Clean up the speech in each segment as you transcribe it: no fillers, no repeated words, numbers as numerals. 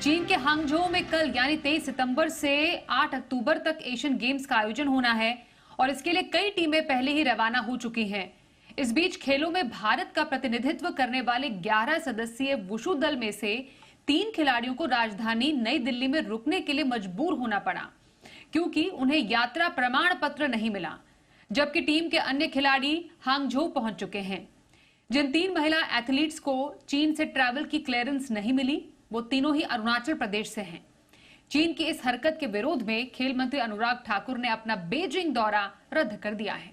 चीन के हांगझोउ में कल यानी 23 सितंबर से 8 अक्टूबर तक एशियन गेम्स का आयोजन होना है और इसके लिए कई टीमें पहले ही रवाना हो चुकी हैं। इस बीच खेलों में भारत का प्रतिनिधित्व करने वाले 11 सदस्यीय वुशु दल में से 3 खिलाड़ियों को राजधानी नई दिल्ली में रुकने के लिए मजबूर होना पड़ा क्योंकि उन्हें यात्रा प्रमाण पत्र नहीं मिला, जबकि टीम के अन्य खिलाड़ी हांगझोउ पहुंच चुके हैं। जिन 3 महिला एथलीट्स को चीन से ट्रैवल की क्लियरेंस नहीं मिली, वो तीनों ही अरुणाचल प्रदेश से हैं। चीन की इस हरकत के विरोध में खेल मंत्री अनुराग ठाकुर ने अपना बीजिंग दौरा रद्द कर दिया है।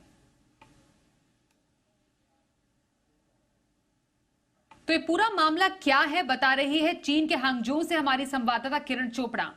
तो ये पूरा मामला क्या है, बता रही है चीन के हांगझोउ से हमारी संवाददाता किरण चोपड़ा।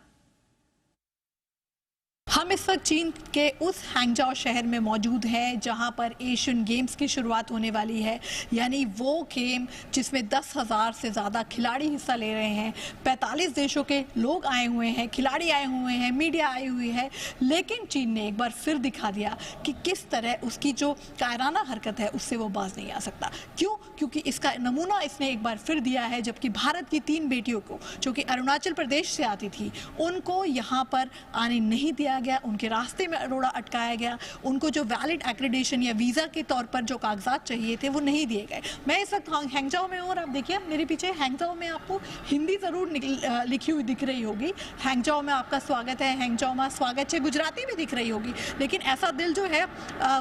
हम इस वक्त चीन के उस हैंगजाओ शहर में मौजूद हैं जहां पर एशियन गेम्स की शुरुआत होने वाली है, यानी वो गेम जिसमें 10,000 से ज़्यादा खिलाड़ी हिस्सा ले रहे हैं। 45 देशों के लोग आए हुए हैं, खिलाड़ी आए हुए हैं, मीडिया आई हुई है। लेकिन चीन ने एक बार फिर दिखा दिया कि किस तरह उसकी जो कायराना हरकत है उससे वो बाज नहीं आ सकता। क्यों? क्योंकि इसका नमूना इसने एक बार फिर दिया है। जबकि भारत की 3 बेटियों को, जो कि अरुणाचल प्रदेश से आती थी, उनको यहाँ पर आने नहीं दिया गया, उनके रास्ते में रोड़ा अटकाया गया। उनको जो वैलिड एक्रेडिटेशन या वीज़ा के तौर पर जो कागजात चाहिए थे वो नहीं दिए गए। मैं इस वक्त हैंगजाओ में हूँ और आप देखिए मेरे पीछे हैंगजाओ में आपको हिंदी ज़रूर लिखी हुई दिख रही होगी। हैंगजाओ में आपका स्वागत है, हैंगजाओ में स्वागत है, गुजराती भी दिख रही होगी। लेकिन ऐसा दिल जो है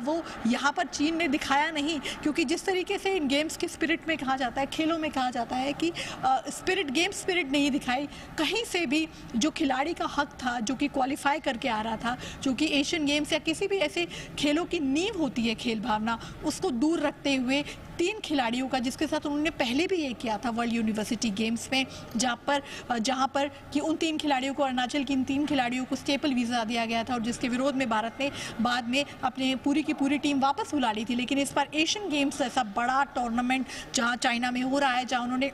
वो यहाँ पर चीन ने दिखाया नहीं, क्योंकि जिस तरीके से इन गेम्स के स्पिरिट में कहा जाता है, खेलों में कहा जाता है कि गेम स्पिरिट नहीं दिखाई। कहीं से भी जो खिलाड़ी का हक था, जो कि क्वालिफाई करके आ रहा था, जो कि एशियन गेम्स या किसी भी ऐसे खेलों की नींव होती है खेल भावना, उसको दूर रखते हुए 3 खिलाड़ियों का, जिसके साथ उन्होंने पहले भी ये किया था वर्ल्ड यूनिवर्सिटी गेम्स में, जहां पर कि उन 3 खिलाड़ियों को, अरुणाचल की इन 3 खिलाड़ियों को स्टेपल वीज़ा दिया गया था और जिसके विरोध में भारत ने बाद में अपने पूरी की पूरी टीम वापस बुला ली थी। लेकिन इस बार एशियन गेम्स ऐसा बड़ा टूर्नामेंट जहाँ चाइना में हो रहा है, जहाँ उन्होंने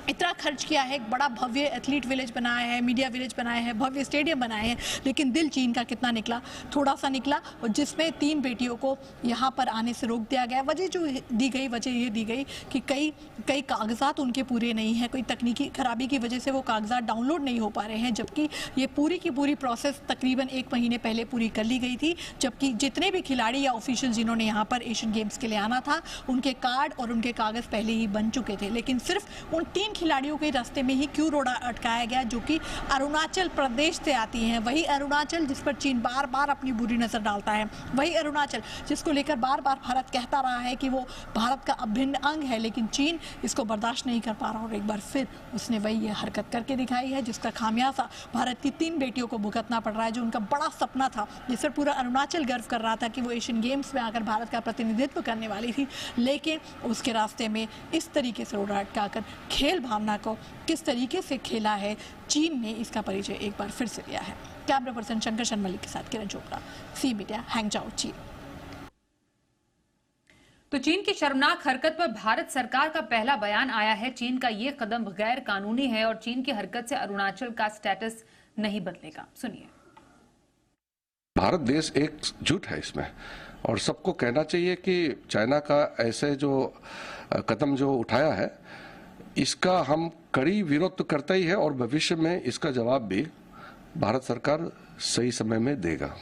इतना खर्च किया है, एक बड़ा भव्य एथलीट विलेज बनाया है, मीडिया विलेज बनाया है, भव्य स्टेडियम बनाए हैं, लेकिन दिल चीन का कितना निकला? थोड़ा सा निकला, और जिसमें 3 बेटियों को यहाँ पर आने से रोक दिया गया। वजह जो दी गई, वजह ये दी गई कि कई कागजात उनके पूरे नहीं हैं, कोई तकनीकी खराबी की वजह से वो कागजात डाउनलोड नहीं हो पा रहे हैं, जबकि ये पूरी की पूरी प्रोसेस तकरीबन 1 महीने पहले पूरी कर ली गई थी। जबकि जितने भी खिलाड़ी या ऑफिशियल जिन्होंने यहाँ पर एशियन गेम्स के लिए आना था, उनके कार्ड और उनके कागज़ पहले ही बन चुके थे। लेकिन सिर्फ उन 3 खिलाड़ियों के रास्ते में ही क्यों रोड़ा अटकाया गया, जो कि अरुणाचल प्रदेश से आती हैं। वही अरुणाचल जिस पर चीन बार बार अपनी बुरी नज़र डालता है, वही अरुणाचल जिसको लेकर बार बार भारत कहता रहा है कि वो भारत का अभिन्न अंग है, लेकिन चीन इसको बर्दाश्त नहीं कर पा रहा और एक बार फिर उसने वही ये हरकत करके दिखाई है, जिसका खामियाजा भारत की 3 बेटियों को भुगतना पड़ रहा है। जो उनका बड़ा सपना था, जिस पर पूरा अरुणाचल गर्व कर रहा था कि वो एशियन गेम्स में आकर भारत का प्रतिनिधित्व करने वाली थी, लेकिन उसके रास्ते में इस तरीके से रोड़ा अटकाकर खेल भावना को किस तरीके से खेला है चीन ने, इसका परिचय एक बार फिर से दिया है। कैमरा पर्सन शंकर शर्मली के साथ किरण चोपड़ा, सी मीडिया, हैंगजाओ, चीन। तो चीन की शर्मनाक हरकत पर भारत सरकार का पहला बयान आया है। चीन का ये कदम गैर कानूनी है और चीन की हरकत से अरुणाचल का स्टेटस नहीं बदलेगा। सुनिए। भारत देश एकजुट है इसमें, और सबको कहना चाहिए कि चाइना का ऐसे जो कदम जो उठाया है, इसका हम कड़ी विरोध तो करता ही है और भविष्य में इसका जवाब भी भारत सरकार सही समय में देगा।